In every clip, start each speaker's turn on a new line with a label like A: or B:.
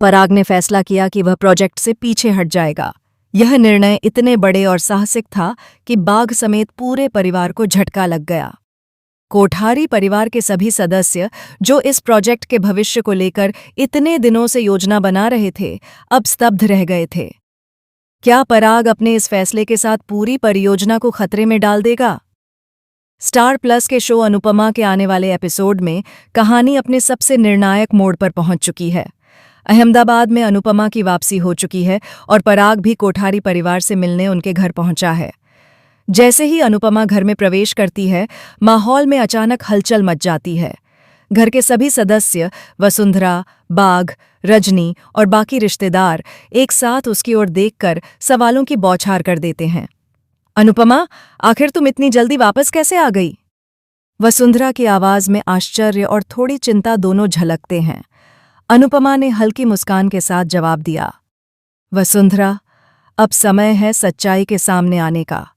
A: पराग ने फैसला किया कि वह प्रोजेक्ट से पीछे हट जाएगा। यह निर्णय इतने बड़े और साहसिक था कि बाघ समेत पूरे परिवार को झटका लग गया। कोठारी परिवार के सभी सदस्य, जो इस प्रोजेक्ट के भविष्य को लेकर इतने दिनों से योजना बना रहे थे, अब स्तब्ध रह गए थे। क्या पराग अपने इस फैसले के साथ पूरी परियोजना को खतरे में डाल देगा? स्टार प्लस के शो अनुपमा के आने वाले एपिसोड में कहानी अपने सबसे निर्णायक मोड़ पर पहुंच चुकी है। अहमदाबाद में अनुपमा की वापसी हो चुकी है और पराग भी कोठारी परिवार से मिलने उनके घर पहुंचा है। जैसे ही अनुपमा घर में प्रवेश करती है, माहौल में अचानक हलचल मच जाती है। घर के सभी सदस्य, वसुंधरा, बाघ, रजनी और बाकी रिश्तेदार एक साथ उसकी ओर देखकर सवालों की बौछार कर देते हैं। अनुपमा, आखिर तुम इतनी जल्दी वापस कैसे आ गई? वसुंधरा की आवाज में आश्चर्य और थोड़ी चिंता दोनों झलकते हैं। अनुपमा ने हल्की मुस्कान के साथ जवाब दिया, वसुंधरा, अब समय है सच्चाई के सामने आने का,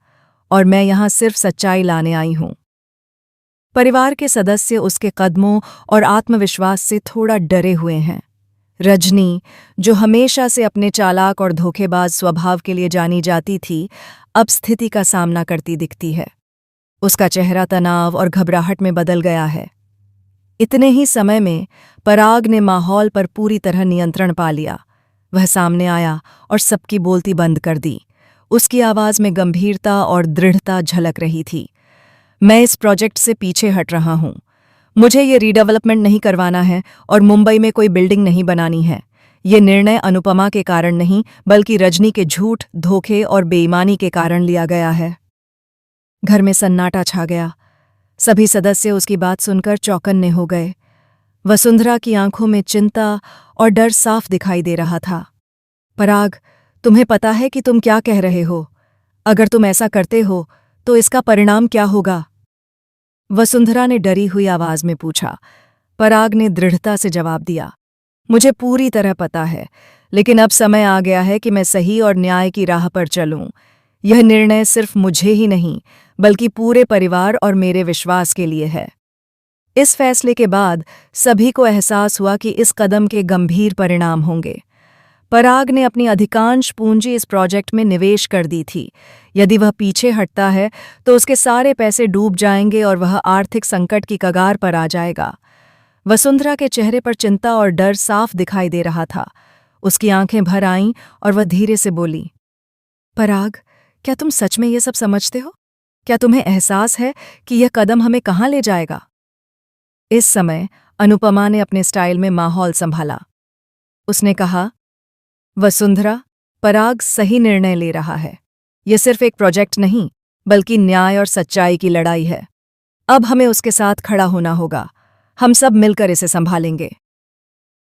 A: और मैं यहां सिर्फ सच्चाई लाने आई हूं। परिवार के सदस्य उसके कदमों और आत्मविश्वास से थोड़ा डरे हुए हैं। रजनी, जो हमेशा से अपने चालाक और धोखेबाज स्वभाव के लिए जानी जाती थी, अब स्थिति का सामना करती दिखती है। उसका चेहरा तनाव और घबराहट में बदल गया है। इतने ही समय में पराग ने माहौल पर पूरी तरह नियंत्रण पा लिया। वह सामने आया और सबकी बोलती बंद कर दी। उसकी आवाज में गंभीरता और दृढ़ता झलक रही थी। मैं इस प्रोजेक्ट से पीछे हट रहा हूं। मुझे ये रीडेवलपमेंट नहीं करवाना है और मुंबई में कोई बिल्डिंग नहीं बनानी है। ये निर्णय अनुपमा के कारण नहीं, बल्कि रजनी के झूठ, धोखे और बेईमानी के कारण लिया गया है। घर में सन्नाटा छा गया। सभी सदस्य उसकी बात सुनकर चौकन्ने हो गए। वसुंधरा की आंखों में चिंता और डर साफ दिखाई दे रहा था। पराग, तुम्हें पता है कि तुम क्या कह रहे हो? अगर तुम ऐसा करते हो तो इसका परिणाम क्या होगा? वसुंधरा ने डरी हुई आवाज में पूछा। पराग ने दृढ़ता से जवाब दिया, मुझे पूरी तरह पता है, लेकिन अब समय आ गया है कि मैं सही और न्याय की राह पर चलूं। यह निर्णय सिर्फ मुझे ही नहीं, बल्कि पूरे परिवार और मेरे विश्वास के लिए है। इस फैसले के बाद सभी को एहसास हुआ कि इस कदम के गंभीर परिणाम होंगे। पराग ने अपनी अधिकांश पूंजी इस प्रोजेक्ट में निवेश कर दी थी। यदि वह पीछे हटता है तो उसके सारे पैसे डूब जाएंगे और वह आर्थिक संकट की कगार पर आ जाएगा। वसुंधरा के चेहरे पर चिंता और डर साफ दिखाई दे रहा था। उसकी आंखें भर आईं और वह धीरे से बोली, पराग, क्या तुम सच में ये सब समझते हो? क्या तुम्हें एहसास है कि यह कदम हमें कहाँ ले जाएगा? इस समय अनुपमा ने अपने स्टाइल में माहौल संभाला। उसने कहा, वसुंधरा, पराग सही निर्णय ले रहा है। यह सिर्फ एक प्रोजेक्ट नहीं, बल्कि न्याय और सच्चाई की लड़ाई है। अब हमें उसके साथ खड़ा होना होगा। हम सब मिलकर इसे संभालेंगे।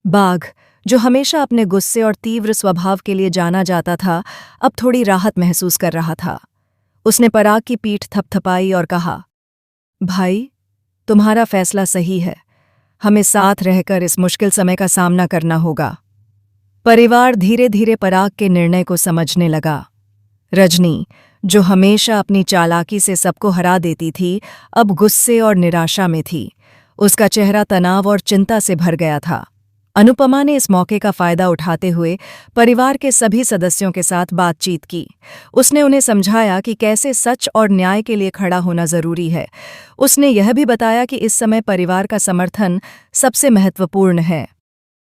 A: बाघ, जो हमेशा अपने गुस्से और तीव्र स्वभाव के लिए जाना जाता था, अब थोड़ी राहत महसूस कर रहा था। उसने पराग की पीठ थपथपाई और कहा, भाई, तुम्हारा फैसला सही है। हमें साथ रहकर इस मुश्किल समय का सामना करना होगा। परिवार धीरे धीरे पराग के निर्णय को समझने लगा। रजनी, जो हमेशा अपनी चालाकी से सबको हरा देती थी, अब गुस्से और निराशा में थी। उसका चेहरा तनाव और चिंता से भर गया था। अनुपमा ने इस मौके का फायदा उठाते हुए परिवार के सभी सदस्यों के साथ बातचीत की। उसने उन्हें समझाया कि कैसे सच और न्याय के लिए खड़ा होना जरूरी है। उसने यह भी बताया कि इस समय परिवार का समर्थन सबसे महत्वपूर्ण है।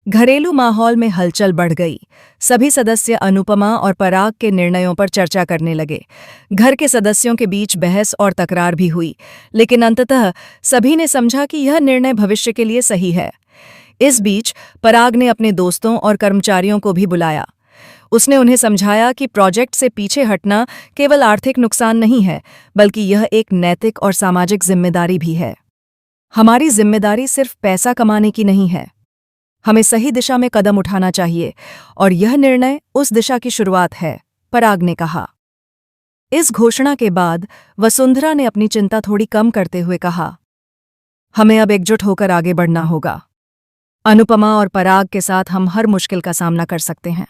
A: घरेलू माहौल में हलचल बढ़ गई। सभी सदस्य अनुपमा और पराग के निर्णयों पर चर्चा करने लगे। घर के सदस्यों के बीच बहस और तकरार भी हुई, लेकिन अंततः सभी ने समझा कि यह निर्णय भविष्य के लिए सही है। इस बीच पराग ने अपने दोस्तों और कर्मचारियों को भी बुलाया। उसने उन्हें समझाया कि प्रोजेक्ट से पीछे हटना केवल आर्थिक नुकसान नहीं है, बल्कि यह एक नैतिक और सामाजिक जिम्मेदारी भी है। हमारी जिम्मेदारी सिर्फ पैसा कमाने की नहीं है। हमें सही दिशा में कदम उठाना चाहिए, और यह निर्णय उस दिशा की शुरुआत है, पराग ने कहा। इस घोषणा के बाद वसुंधरा ने अपनी चिंता थोड़ी कम करते हुए कहा, हमें अब एकजुट होकर आगे बढ़ना होगा। अनुपमा और पराग के साथ हम हर मुश्किल का सामना कर सकते हैं।